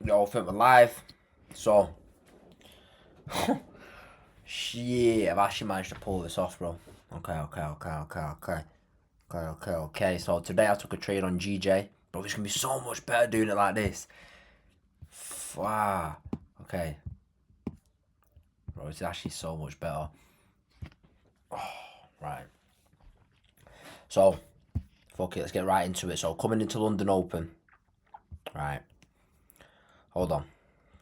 Yo, film live. So, shit, I've actually managed to pull this off, bro. Okay. So today I took a trade on GJ. Bro, it's gonna be so much better doing it like this. Wow. Okay. Bro, it's actually so much better. Right. So, fuck it, let's get right into it. So, coming into London Open. Right. Hold on.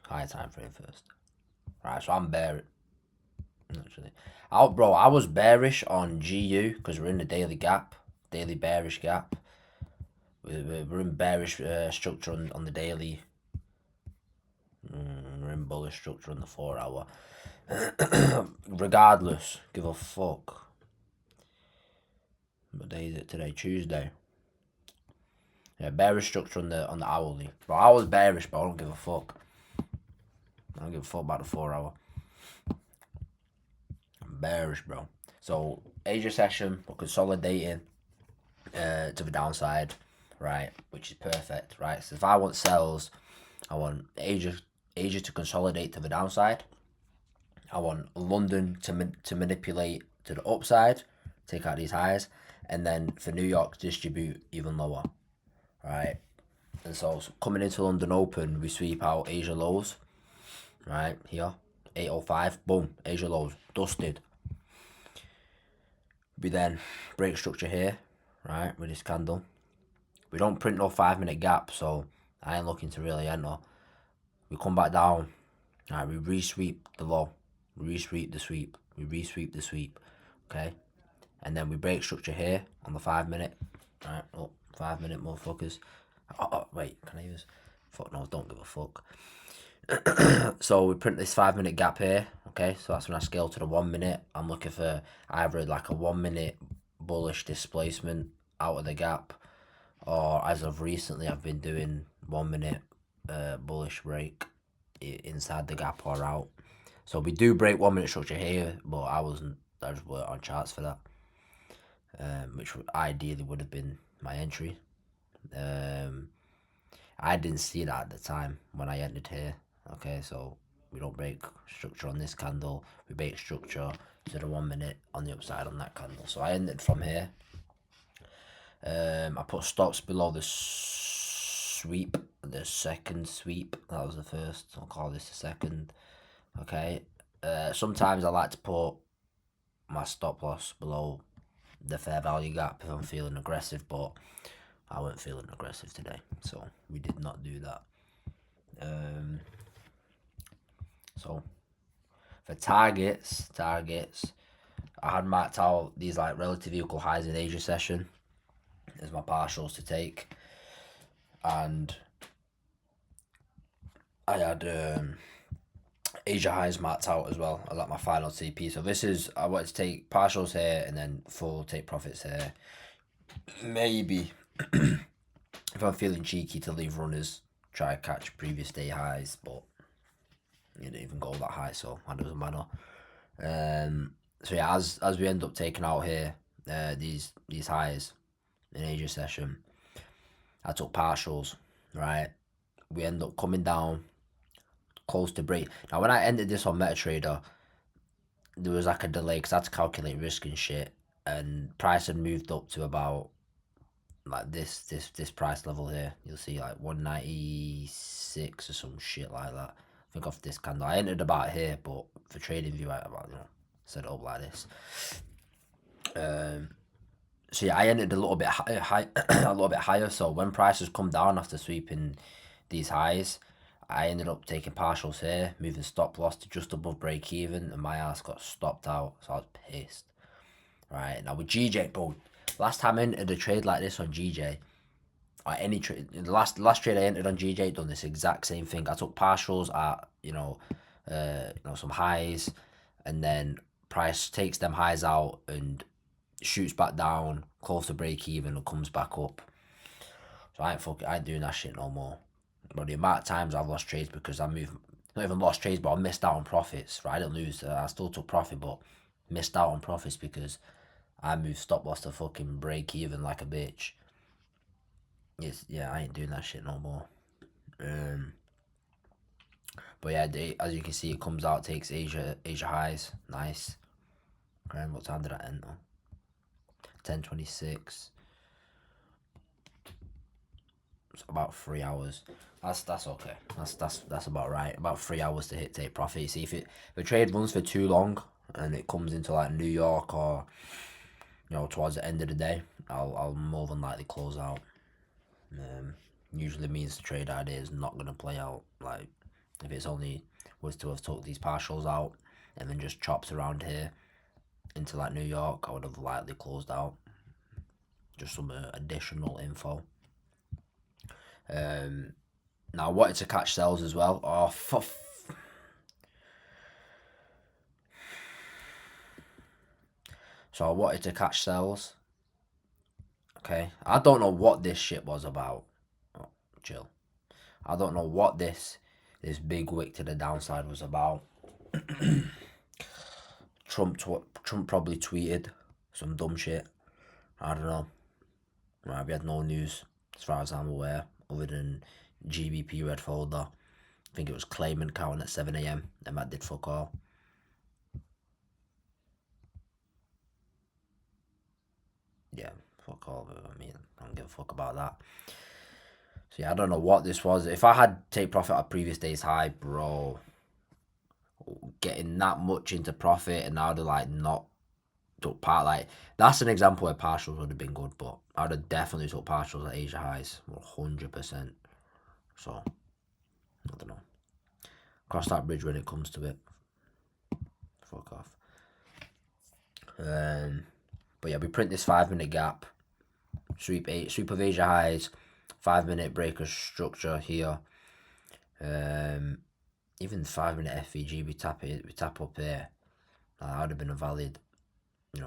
High time frame first. Right, so I'm bearish. Actually, I was bearish on GU because we're in the daily gap, daily bearish gap. We're in bearish structure on the daily. We're in bullish structure on the 4 hour. Regardless, give a fuck. What day is it today? Tuesday. Yeah, bearish structure on the hourly. But I was bearish, but I don't give a fuck. I don't give a fuck about the 4 hour. I'm bearish, bro. So Asia session, we're consolidating to the downside, right? Which is perfect, right? So if I want sells, I want Asia to consolidate to the downside. I want London to manipulate to the upside, take out these highs, and then for New York distribute even lower, right? And so coming into London Open, we sweep out Asia lows, right here, 805, boom, Asia lows, dusted. We then break structure here, right, with this candle. We don't print no 5 minute gap, so I ain't looking to really enter. We come back down, right, we re-sweep the low, we re-sweep the sweep, we re-sweep the sweep, okay? And then we break structure here on the 5 minute. Right, oh, 5 minute motherfuckers. Wait, can I use? Fuck no, don't give a fuck. So we print this 5 minute gap here. Okay, so that's when I scale to the 1 minute. I'm looking for either like a 1 minute bullish displacement out of the gap, or as of recently, I've been doing 1 minute bullish break inside the gap or out. So we do break 1 minute structure here, but I just weren't on charts for that. Which ideally would have been my entry. I didn't see that at the time when I entered here. Okay, so we don't break structure on this candle. We break structure to the 1 minute on the upside on that candle. So I ended from here. I put stops below the sweep, the second sweep. That was the first. I'll call this the second. Okay. Sometimes I like to put my stop loss below the fair value gap if I'm feeling aggressive, but I wasn't feeling aggressive today, so we did not do that. So for targets, I had marked out these like relative equal highs in Asia session as my partials to take, and I had Asia highs marked out as well. I like my final TP. So this is I wanted to take partials here and then full take profits here. Maybe if I'm feeling cheeky to leave runners, try to catch previous day highs, but it didn't even go that high, so that doesn't matter. So yeah, as we end up taking out here, these highs in Asia session, I took partials, right? We end up coming down close to break. Now when I ended this on MetaTrader, there was like a delay because I had to calculate risk and shit, and price had moved up to about like this price level here. You'll see like 196 or some shit like that. I think off this candle, I entered about here, but for trading view, I set it up like this. So yeah, I entered a little bit high, a little bit higher. So when prices come down after sweeping these highs, I ended up taking partials here, moving stop loss to just above break even, and my ass got stopped out. So I was pissed. Right now with GJ, bro, last time I entered a trade like this on GJ, or any trade, the last trade I entered on GJ done this exact same thing. I took partials at some highs, and then price takes them highs out and shoots back down close to break even and comes back up. So I ain't doing that shit no more. But the amount of times I've lost trades because I moved, not even lost trades, but I missed out on profits. Right, I didn't lose. I still took profit, but missed out on profits because I moved stop loss to fucking break even like a bitch. Yeah, I ain't doing that shit no more. But yeah, as you can see, it comes out, takes Asia highs. Nice. And what time did I enter? 10:26. It's about 3 hours. That's okay. That's about right. About 3 hours to hit take profit. You see, if the trade runs for too long and it comes into like New York or towards the end of the day, I'll more than likely close out. Usually means the trade idea is not gonna play out. Like if it's only was to have took these partials out and then just chopped around here into like New York, I would have likely closed out. Just some additional info. Now I wanted to catch sells as well. So I wanted to catch sells. Okay, I don't know what this shit was about. Oh, chill. I don't know what this big wick to the downside was about. Trump probably tweeted some dumb shit. I don't know. Right, we had no news as far as I'm aware, other than GBP red folder. I think it was claimant counting at 7 a.m. and that did fuck all. Yeah, fuck all. I mean, I don't give a fuck about that. So yeah, I don't know what this was. If I had take profit at previous day's high, bro, getting that much into profit and now to like not took part, like that's an example where partials would have been good, but I would have definitely took partials at Asia highs 100%. So I don't know. Cross that bridge when it comes to it. Fuck off. But yeah, we print this 5-minute gap. Sweep of Asia highs. 5-minute breaker structure here. Even 5-minute FVG, we tap up here. That would have been a valid,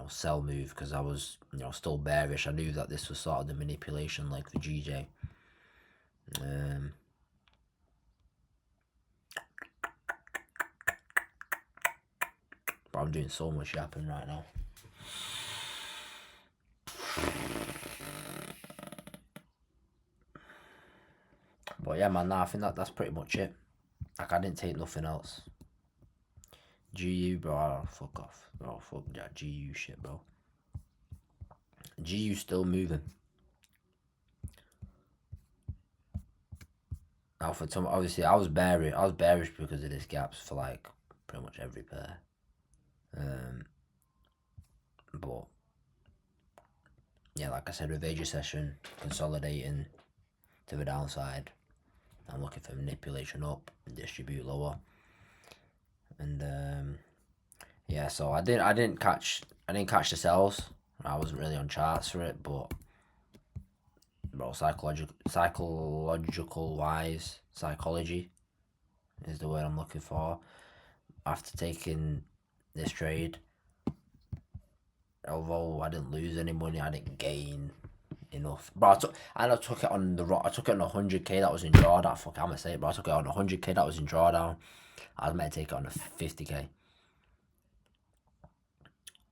sell move because I was, still bearish. I knew that this was sort of the manipulation like the GJ. But I'm doing so much yapping right now. But yeah, man, I think that's pretty much it. Like, I didn't take nothing else. GU, bro, fuck off. Bro, fuck that GU shit, bro. GU still moving. Now, for some, obviously, I was bearish because of this gaps for, like, pretty much every pair. But, yeah, like I said, with Asia session, consolidating to the downside, I'm looking for manipulation up and distribute lower. And yeah, so I didn't catch the sells. I wasn't really on charts for it, but bro, psychology is the word I'm looking for. After taking this trade, although I didn't lose any money, I didn't gain enough. But I took it on I took it on 100k that was in drawdown. Fuck, I'm gonna say it, but I took it on 100k that was in drawdown. I was meant to take it on a 50k.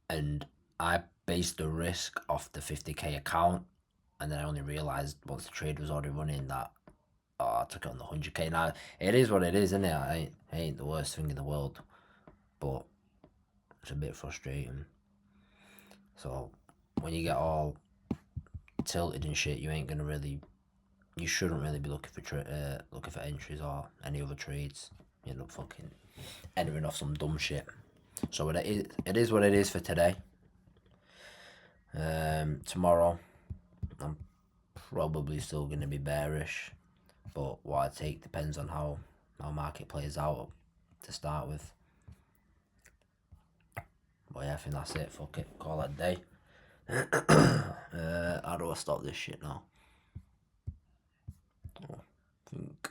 And I based the risk off the 50k account, and then I only realized once the trade was already running that I took it on the 100k. Now it is what it is, isn't it? I ain't the worst thing in the world, but it's a bit frustrating. So when you get all tilted and shit, you shouldn't really be looking for entries or any other trades. You end up fucking entering off some dumb shit. So it is what it is for today. Tomorrow, I'm probably still going to be bearish, but what I take depends on how market plays out to start with. But yeah, I think that's it. Fuck it, call it a day. How do I stop this shit now? I think